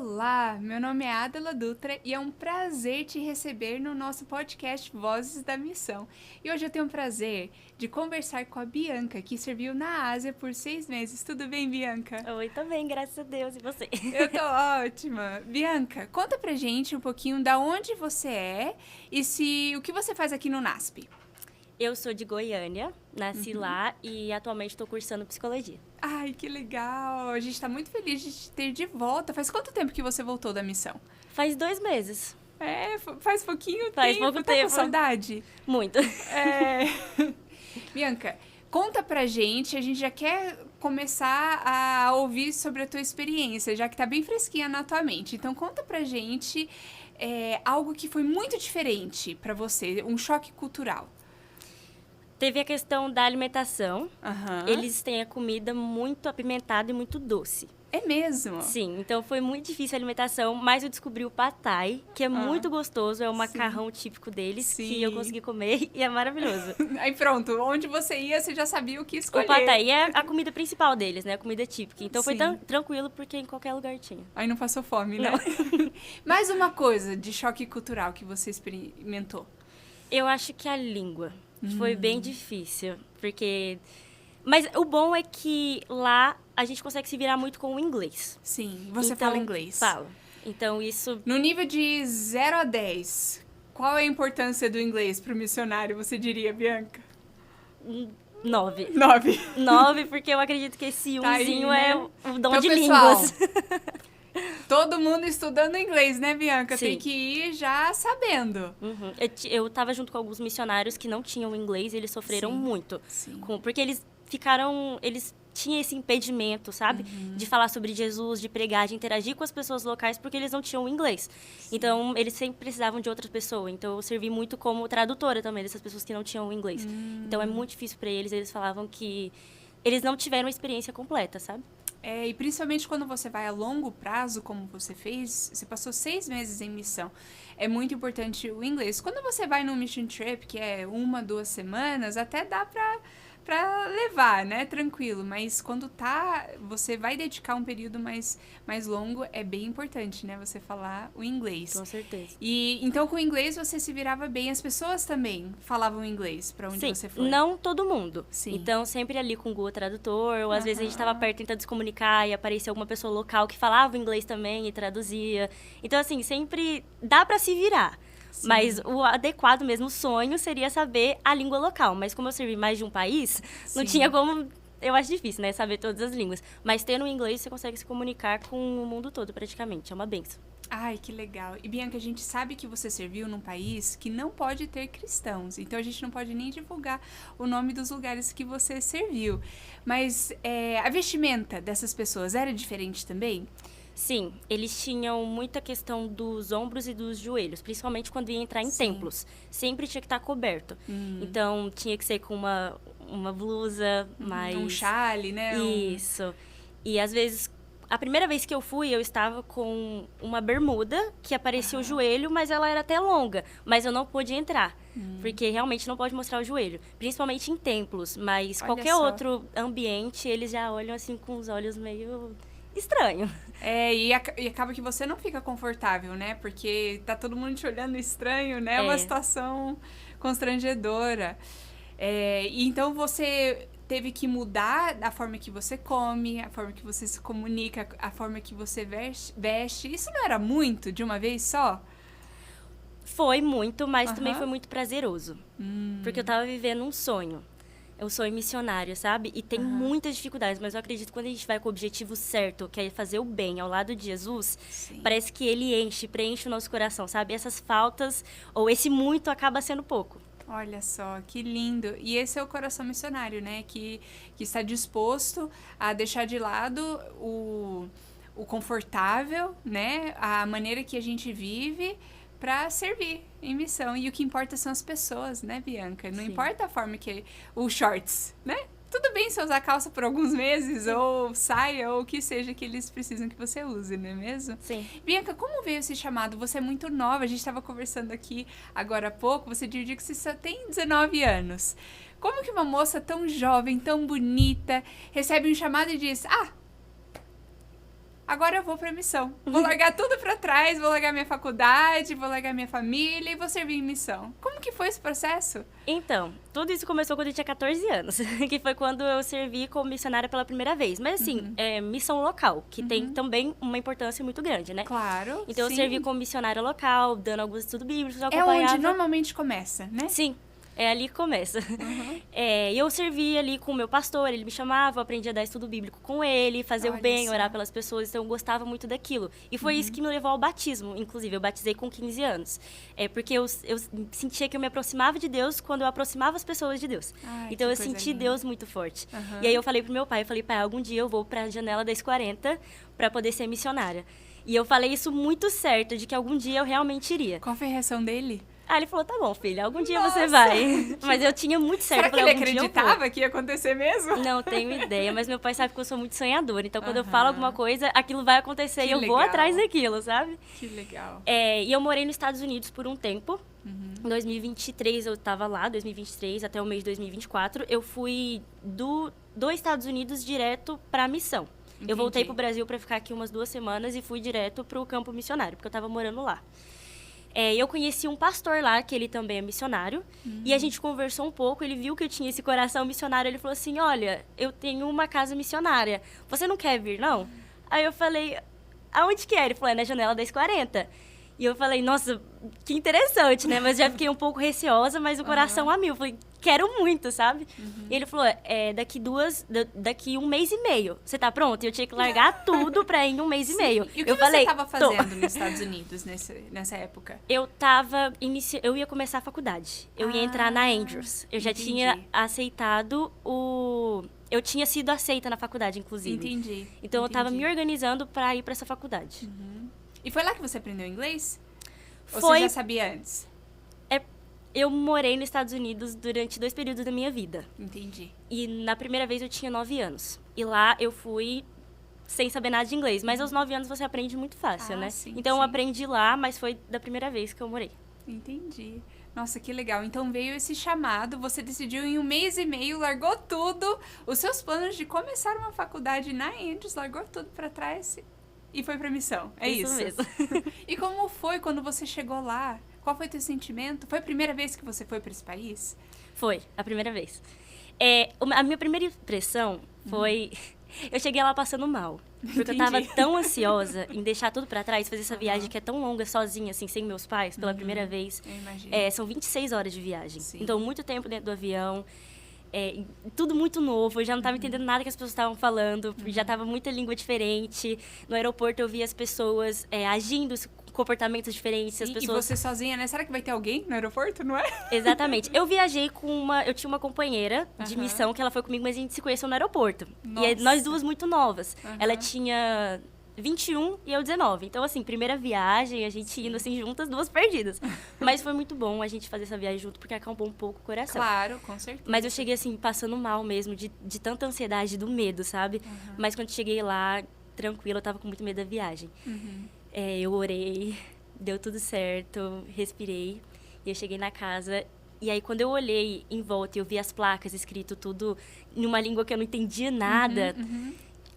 Olá, meu nome é Adela Dutra e é um prazer te receber no nosso podcast Vozes da Missão. E hoje eu tenho o prazer de conversar com a Bianca, que serviu na Ásia por 6 meses. Tudo bem, Bianca? Oi, tô bem, graças a Deus. E você? Eu tô ótima. Bianca, conta pra gente um pouquinho da onde você é e o que você faz aqui no NASP. Eu sou de Goiânia, nasci lá e atualmente estou cursando psicologia. Ai, que legal! A gente tá muito feliz de te ter de volta. Faz quanto tempo que você voltou da missão? Faz 2 meses. É, faz pouquinho Faz tempo. pouco Tá tempo. com saudade? Muito. É... Bianca, conta pra gente, a gente já quer começar a ouvir sobre a tua experiência, já que tá bem fresquinha na tua mente. Então conta pra gente algo que foi muito diferente pra você, um choque cultural. Teve a questão da alimentação. Aham. Eles têm a comida muito apimentada e muito doce. É mesmo? Sim, então foi muito difícil a alimentação, mas eu descobri o pad thai, que é muito gostoso, é o Sim. macarrão típico deles, Sim. que eu consegui comer e é maravilhoso. Aí pronto, onde você ia, você já sabia o que escolher. O pad thai é a comida principal deles, né? A comida típica. Então foi Sim. tranquilo, porque em qualquer lugar tinha. Aí não passou fome, né? Mais uma coisa de choque cultural que você experimentou. Eu acho que a língua foi bem difícil, porque... Mas o bom é que lá a gente consegue se virar muito com o inglês. Sim, você Então, fala inglês. Falo. Então, isso... No nível de 0 a 10, qual é a importância do inglês para o missionário, você diria, Bianca? 9. 9. 9, porque eu acredito que esse Tá aí, umzinho né? é o dom Então, de pessoal, línguas. todo mundo estudando inglês, né, Bianca? Sim. Tem que ir já sabendo. Uhum. Eu tava junto com alguns missionários que não tinham inglês e eles sofreram Sim. muito. Sim. Porque eles tinham esse impedimento, sabe? De falar sobre Jesus, de pregar, de interagir com as pessoas locais, porque eles não tinham inglês. Então, eles sempre precisavam de outra pessoa. Então, eu servi muito como tradutora também dessas pessoas que não tinham inglês. Então, é muito difícil para eles. Eles falavam que eles não tiveram a experiência completa, sabe? E principalmente quando você vai a longo prazo, como você fez, você passou 6 meses em missão. É muito importante o inglês. Quando você vai num mission trip, que é 1, 2 semanas, até dá pra levar, né? Tranquilo. Mas quando você vai dedicar um período mais longo, é bem importante, né? Você falar o inglês. Com certeza. E então, com o inglês, você se virava bem. As pessoas também falavam inglês pra onde Sim, você foi. não todo mundo. Sim. Então, sempre ali com o Google Tradutor, ou às vezes a gente estava perto tentando se comunicar e aparecia alguma pessoa local que falava inglês também e traduzia. Então, assim, sempre dá para se virar. Sim. Mas o adequado mesmo, o sonho, seria saber a língua local. Mas como eu servi mais de um país, não Sim. tinha como... Eu acho difícil, né? Saber todas as línguas. Mas tendo o inglês, você consegue se comunicar com o mundo todo, praticamente. É uma benção. Ai, que legal. E, Bianca, a gente sabe que você serviu num país que não pode ter cristãos. Então, a gente não pode nem divulgar o nome dos lugares que você serviu. Mas a vestimenta dessas pessoas era diferente também? Sim, eles tinham muita questão dos ombros e dos joelhos, principalmente quando ia entrar em Sim. templos. Sempre tinha que estar coberto. Então, tinha que ser com uma blusa mais... Um chale, né? Isso. E, às vezes, a primeira vez que eu fui, eu estava com uma bermuda que aparecia o joelho, mas ela era até longa. Mas eu não pude entrar, porque realmente não pode mostrar o joelho. Principalmente em templos, mas Olha qualquer só. outro ambiente, eles já olham assim com os olhos meio... estranho. E acaba que você não fica confortável, né? Porque tá todo mundo te olhando estranho, né? É uma situação constrangedora. E então você teve que mudar a forma que você come, a forma que você se comunica, a forma que você veste. Isso não era muito de uma vez só? Foi muito, mas também foi muito prazeroso. Porque eu tava vivendo um sonho. É um sonho missionário, sabe? E tem muitas dificuldades, mas eu acredito que quando a gente vai com o objetivo certo, que é fazer o bem ao lado de Jesus, Sim. parece que ele preenche o nosso coração, sabe? Essas faltas, ou esse muito, acaba sendo pouco. Olha só, que lindo. E esse é o coração missionário, né? Que está disposto a deixar de lado o confortável, né? A maneira que a gente vive para servir em missão. E o que importa são as pessoas, né, Bianca? Não Sim. importa a forma que... Os shorts, né? Tudo bem se usar calça por alguns meses, ou saia, ou o que seja que eles precisam que você use, não é mesmo? Sim. Bianca, como veio esse chamado? Você é muito nova, a gente estava conversando aqui agora há pouco, você disse que você só tem 19 anos. Como que uma moça tão jovem, tão bonita, recebe um chamado e diz, agora eu vou pra missão. Vou largar tudo pra trás, vou largar minha faculdade, vou largar minha família e vou servir em missão. Como que foi esse processo? Então, tudo isso começou quando eu tinha 14 anos, que foi quando eu servi como missionária pela primeira vez. Mas assim, é missão local, que tem também uma importância muito grande, né? Claro, Então sim. eu servi como missionária local, dando alguns estudos bíblicos, eu É acompanhava... onde normalmente começa, né? Sim, é ali que começa. E eu servia ali com o meu pastor, ele me chamava, eu aprendi a dar estudo bíblico com ele, fazer o Olha bem, só. orar pelas pessoas, então eu gostava muito daquilo. E foi isso que me levou ao batismo, inclusive, eu batizei com 15 anos. Porque eu sentia que eu me aproximava de Deus quando eu aproximava as pessoas de Deus. Ai, Então que eu coisa senti linda. Deus muito forte. E aí eu falei pro meu pai, pai, algum dia eu vou pra janela das 40 para poder ser missionária. E eu falei isso muito certo, de que algum dia eu realmente iria. Qual foi a reação dele? Ah, ele falou, tá bom, filha, algum dia Nossa! você vai. Mas eu tinha muito certo. Será eu que falei, ele algum dia eu vou. acreditava que ia acontecer mesmo? Não tenho ideia, mas meu pai sabe que eu sou muito sonhadora. Então, quando eu falo alguma coisa, aquilo vai acontecer Que e eu vou legal. atrás daquilo, sabe? Que legal. E eu morei nos Estados Unidos por um tempo. Em 2023 eu estava lá, 2023 até o mês de 2024. Eu fui dos Estados Unidos direto para a missão. Eu voltei pro Brasil para ficar aqui umas 2 semanas e fui direto pro campo missionário, porque eu estava morando lá. Eu conheci um pastor lá, que ele também é missionário, e a gente conversou um pouco, ele viu que eu tinha esse coração missionário, ele falou assim, olha, eu tenho uma casa missionária, você não quer vir, não? Aí eu falei, aonde que é? Ele falou, é na janela das 40. E eu falei, nossa, que interessante, né? Mas já fiquei um pouco receosa, mas o coração a mil. Eu falei, quero muito, sabe? E ele falou, daqui 1 mês e meio. Você tá pronto? E eu tinha que largar tudo pra ir em 1 mês e meio. E o que eu você falei, estava fazendo nos Estados Unidos nessa época? Eu ia começar a faculdade. Eu ia entrar na Andrews. Eu já tinha aceitado eu tinha sido aceita na faculdade, inclusive. Entendi. Então eu tava me organizando pra ir pra essa faculdade. E foi lá que você aprendeu inglês? Ou Foi. você já sabia antes? Eu morei nos Estados Unidos durante 2 períodos da minha vida. Entendi. E na primeira vez eu tinha 9 anos. E lá eu fui sem saber nada de inglês. Mas aos 9 anos você aprende muito fácil, né? Sim, então eu sim. aprendi lá, mas foi da primeira vez que eu morei. Entendi. Nossa, que legal. Então veio esse chamado, você decidiu em 1 mês e meio, largou tudo, os seus planos de começar uma faculdade na Andrews, largou tudo pra trás e foi pra missão. É isso? mesmo. E como foi quando você chegou lá? Qual foi o teu sentimento? Foi a primeira vez que você foi pra esse país? Foi, a primeira vez. A minha primeira impressão foi... Eu cheguei lá passando mal. Porque eu tava tão ansiosa em deixar tudo pra trás, fazer essa viagem que é tão longa, sozinha, assim, sem meus pais, pela primeira vez. Eu imagino. São 26 horas de viagem. Sim. Então, muito tempo dentro do avião. Tudo muito novo. Eu já não tava entendendo nada que as pessoas estavam falando. Já tava muita língua diferente. No aeroporto, eu via as pessoas agindo comportamentos diferentes. As Sim, pessoas... E você sozinha, né? Será que vai ter alguém no aeroporto, não é? Exatamente. Eu viajei eu tinha uma companheira de missão que ela foi comigo, mas a gente se conheceu no aeroporto. E nós duas muito novas. Ela tinha 21 e eu 19. Então, assim, primeira viagem, a gente indo assim juntas, 2 perdidas. Mas foi muito bom a gente fazer essa viagem junto, porque acalmou um pouco o coração. Claro, com certeza. Mas eu cheguei, assim, passando mal mesmo, de tanta ansiedade, do medo, sabe? Mas quando cheguei lá, tranquila, eu tava com muito medo da viagem. Eu orei, deu tudo certo, respirei. E eu cheguei na casa. E aí, quando eu olhei em volta e eu vi as placas escrito tudo em uma língua que eu não entendia nada,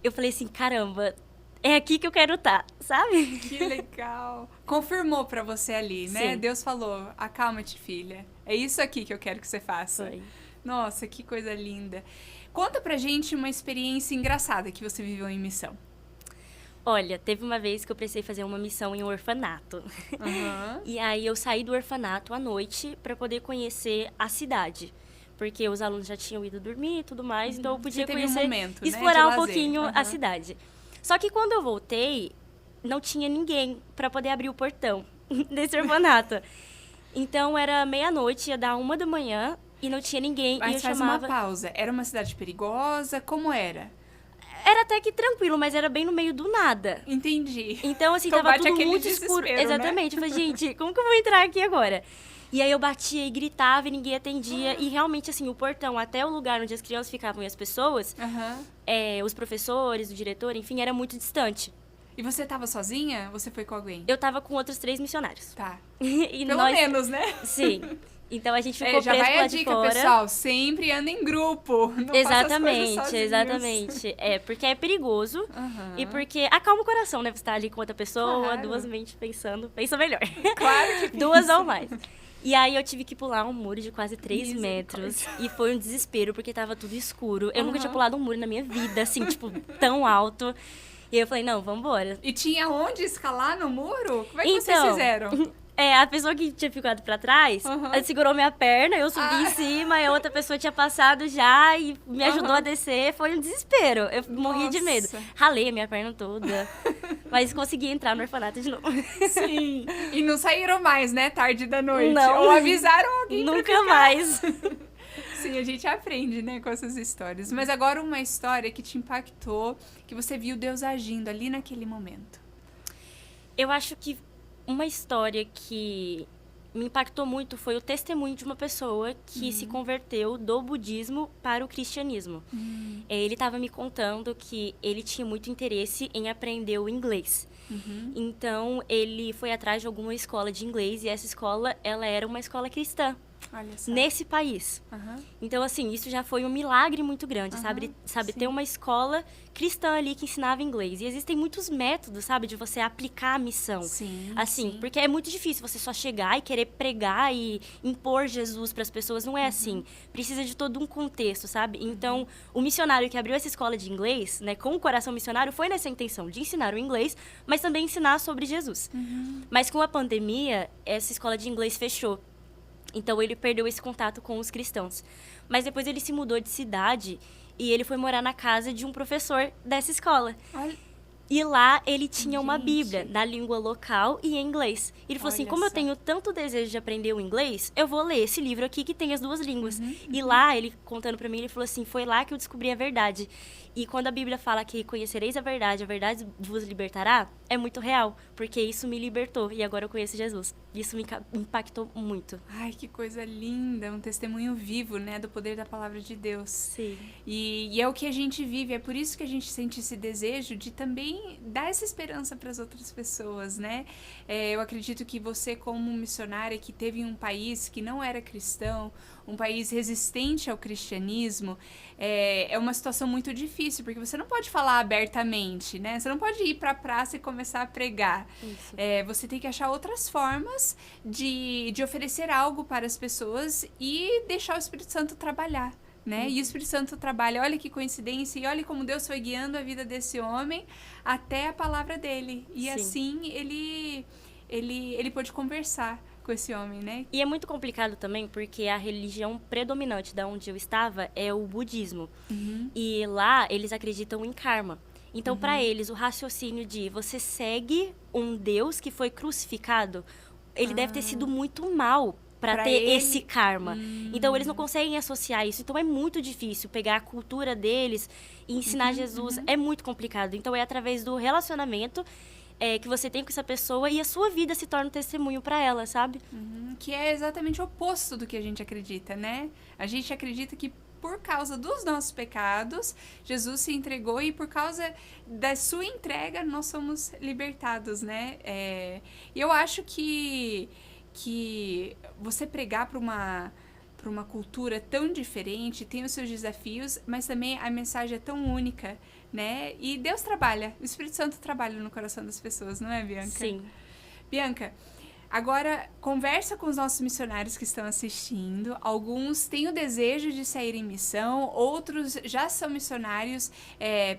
eu falei assim, caramba, é aqui que eu quero estar, sabe? Que legal. Confirmou pra você ali, né? Sim. Deus falou, acalma-te, filha. É isso aqui que eu quero que você faça. Foi. Nossa, que coisa linda. Conta pra gente uma experiência engraçada que você viveu em missão. Olha, teve uma vez que eu precisei fazer uma missão em um orfanato. E aí eu saí do orfanato à noite para poder conhecer a cidade. Porque os alunos já tinham ido dormir e tudo mais, então eu podia Você teve conhecer, um momento, né, explorar de um lazer. pouquinho a cidade. Só que quando eu voltei, não tinha ninguém para poder abrir o portão desse orfanato. Então era meia-noite, ia dar 1 da manhã e não tinha ninguém. Mas e eu faz chamava... uma pausa. Era uma cidade perigosa? Como era? Era até que tranquilo, mas era bem no meio do nada. Entendi. Então, assim, Então tava bate tudo aquele muito escuro. desespero, né? Exatamente. Eu falei, gente, como que eu vou entrar aqui agora? E aí eu batia e gritava e ninguém atendia. E realmente, assim, o portão até o lugar onde as crianças ficavam e as pessoas, os professores, o diretor, enfim, era muito distante. E você tava sozinha? Você foi com alguém? Eu tava com outros 3 missionários. Tá. E Pelo menos, né? Sim. Então a gente ficou já preso vai lá a de dica, fora. pessoal. Sempre anda em grupo. Não faça as Exatamente, coisas exatamente. É, porque é perigoso Aham. e porque acalma o coração, né? Você tá ali com outra pessoa, Claro. duas mentes pensando. Pensa melhor. Claro que Duas pensa. ou mais. E aí eu tive que pular um muro de quase 3 metros. E foi um desespero, porque tava tudo escuro. Eu nunca tinha pulado um muro na minha vida, assim, tipo, tão alto. E eu falei, não, vambora. E tinha onde escalar no muro? Como é que vocês Então, fizeram? a pessoa que tinha ficado pra trás, ela segurou minha perna, eu subi em cima, e a outra pessoa tinha passado já e me ajudou a descer. Foi um desespero. Eu morri de medo. Nossa. Ralei a minha perna toda. Mas consegui entrar no orfanato de novo. Sim. E não saíram mais, né? Tarde da noite. Não. Ou avisaram alguém pra Nunca mais. Sim, a gente aprende, né, com essas histórias. Mas agora uma história que te impactou, que você viu Deus agindo ali naquele momento. Eu acho que uma história que me impactou muito foi o testemunho de uma pessoa que se converteu do budismo para o cristianismo. Ele estava me contando que ele tinha muito interesse em aprender o inglês. Então, ele foi atrás de alguma escola de inglês e essa escola, ela era uma escola cristã. Olha só. Nesse país. Então, assim, isso já foi um milagre muito grande, sabe? sim. Ter uma escola cristã ali que ensinava inglês. E existem muitos métodos, sabe? De você aplicar a missão. Sim, Assim, sim. porque é muito difícil você só chegar e querer pregar e impor Jesus para as pessoas. Não é assim. Precisa de todo um contexto, sabe? Então, o missionário que abriu essa escola de inglês, né? Com o coração missionário, foi nessa intenção de ensinar o inglês, mas também ensinar sobre Jesus. Mas com a pandemia, essa escola de inglês fechou. Então, ele perdeu esse contato com os cristãos. Mas depois ele se mudou de cidade e ele foi morar na casa de um professor dessa escola. Olha, E lá ele tinha uma Gente. Bíblia na língua local e em inglês. Ele falou assim, Olha como eu só. tenho tanto desejo de aprender o inglês, eu vou ler esse livro aqui que tem as duas línguas. E lá, ele contando pra mim, ele falou assim, foi lá que eu descobri a verdade. E quando a Bíblia fala que conhecereis a verdade vos libertará, é muito real, porque isso me libertou e agora eu conheço Jesus. Isso me impactou muito. ai, que coisa linda. Um testemunho vivo, né, do poder da palavra de Deus. Sim. E é o que a gente vive, é por isso que a gente sente esse desejo de também dar essa esperança para as outras pessoas, né? Eu acredito que você, como missionária que teve em um país que não era cristão, um país resistente ao cristianismo, é uma situação muito difícil, porque você não pode falar abertamente, né? Você não pode ir para a praça e começar a pregar. Isso. Você tem que achar outras formas de oferecer algo para as pessoas e deixar o Espírito Santo trabalhar. Né? E o Espírito Santo trabalha, olha que coincidência, e olha como Deus foi guiando a vida desse homem até a palavra dele. E Sim. assim ele pôde conversar com esse homem, né? E é muito complicado também, porque a religião predominante da onde eu estava é o budismo. E lá eles acreditam em karma. Então, para eles, o raciocínio de você segue um Deus que foi crucificado, ele deve ter sido muito mal para Pra ter ele- esse karma. Então, eles não conseguem associar isso. Então, é muito difícil pegar a cultura deles e ensinar Jesus. É muito complicado. Então, é através do relacionamento que você tem com essa pessoa e a sua vida se torna um testemunho para ela, sabe? Que é exatamente o oposto do que a gente acredita, né? A gente acredita que por causa dos nossos pecados, Jesus se entregou e por causa da sua entrega nós somos libertados, né? E eu acho que você pregar para uma cultura tão diferente tem os seus desafios, mas também a mensagem é tão única, né? E Deus trabalha, o Espírito Santo trabalha no coração das pessoas, não é, Bianca? Sim. Bianca, agora conversa com os nossos missionários que estão assistindo. Alguns têm o desejo de sair em missão, outros já são missionários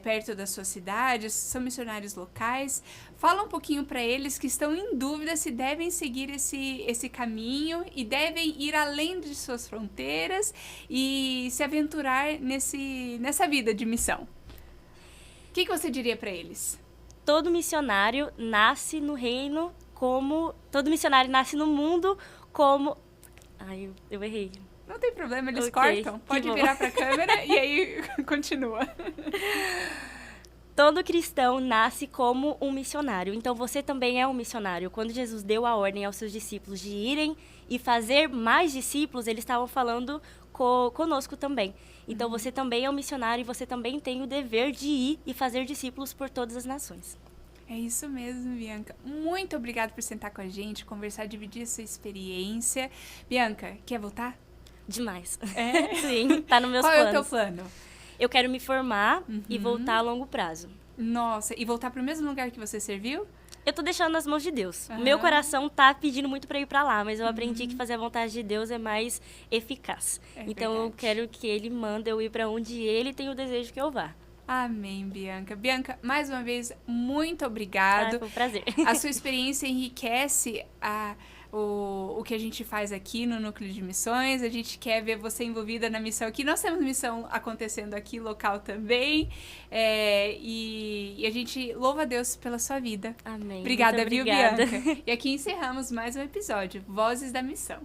perto da sua cidade, são missionários locais. Fala um pouquinho para eles que estão em dúvida se devem seguir esse caminho e devem ir além de suas fronteiras e se aventurar nessa vida de missão. O que você diria para eles? Todo missionário nasce no reino como... Todo missionário nasce no mundo como... Ai, eu errei. Não tem problema, eles Ok, cortam. que Pode bom. virar pra câmera e aí continua. Todo cristão nasce como um missionário. Então, você também é um missionário. Quando Jesus deu a ordem aos seus discípulos de irem e fazer mais discípulos, eles estavam falando conosco também. Então, você também é um missionário e você também tem o dever de ir e fazer discípulos por todas as nações. É isso mesmo, Bianca. Muito obrigada por sentar com a gente, conversar, dividir a sua experiência. Bianca, quer voltar? Demais. É? Sim, tá nos meus Qual planos. é o teu plano? Eu quero me formar e voltar a longo prazo. Nossa, e voltar pro mesmo lugar que você serviu? Eu tô deixando nas mãos de Deus. Aham. Meu coração tá pedindo muito pra ir pra lá, mas eu aprendi que fazer a vontade de Deus é mais eficaz. É então eu verdade. quero que Ele manda eu ir pra onde Ele tem o desejo que eu vá. Amém, Bianca. Bianca, mais uma vez, muito Ah, obrigado. foi um prazer. A sua experiência enriquece o que a gente faz aqui no Núcleo de Missões. A gente quer ver você envolvida na missão aqui. Nós temos missão acontecendo aqui, local também. E a gente louva a Deus pela sua vida. Amém. Obrigada, Muito viu, obrigada. Bianca? E aqui encerramos mais um episódio, Vozes da Missão.